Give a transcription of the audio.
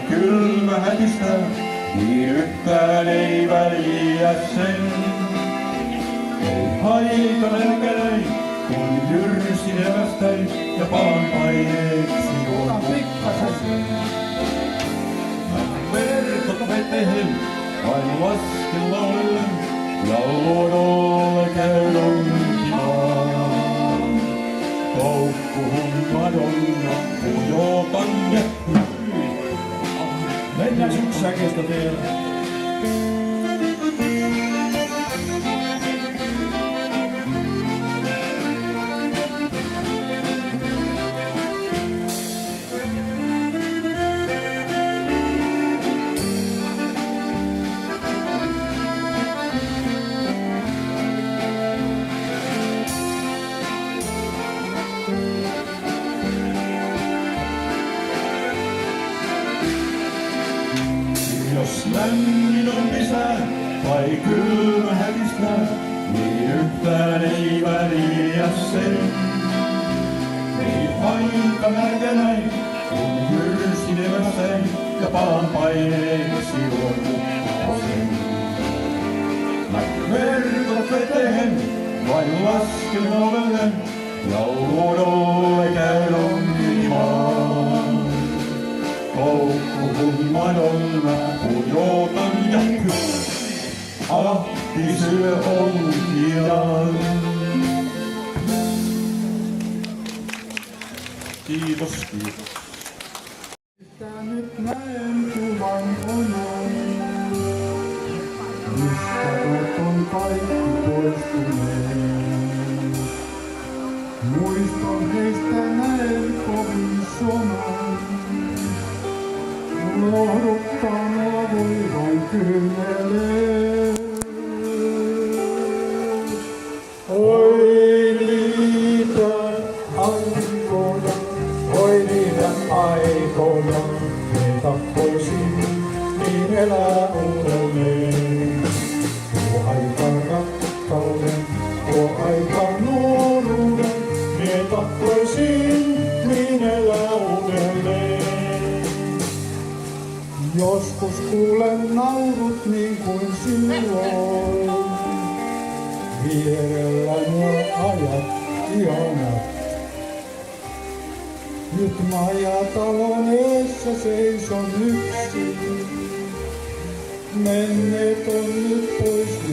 Kylmä hätistää, niin yhtään ei väliä sen. Ei haita nälkäläin, kun jyrsin evästäin ja palan paineeksi juon pikkasen. Verkot veteen, vain lasken laulellen, ja luodolle käyn onkimaan. Koukkuun Madonna, pujotan ja mennään syksäkestä teille. Jos lämmin on pesää tai kylmä hätistää, niin yhtään ei väliä sen. Ei haita nälkäläin, kun jyrsin evästäin ja palan paineeksi juon kukkosen. Verkot veteen, vain lasken ovellen, ja luodolle käyn onkimaan. Koukkuun Madonna, pujotan ja ahti syö onkiaan. Kiitos, kiitos. Nyt näen kuvan onan, mistä on kaikki poistuneet. Muiston heistä näen kovin soman. Lohduttaa mua voi vain kymmelee. Oi niitä aikoja, oi niitä aikoja, me tahtoisin niin elää uudelleen. Tuo aika rakkauden, tuo aika nuoruuden, me tahtoisin niin elää uudelleen. Joskus kuulen naurut niin kuin silloin, vierellä nuo ajat ihanat. Nyt majatalon eessä seison yksin, menneet on nyt pois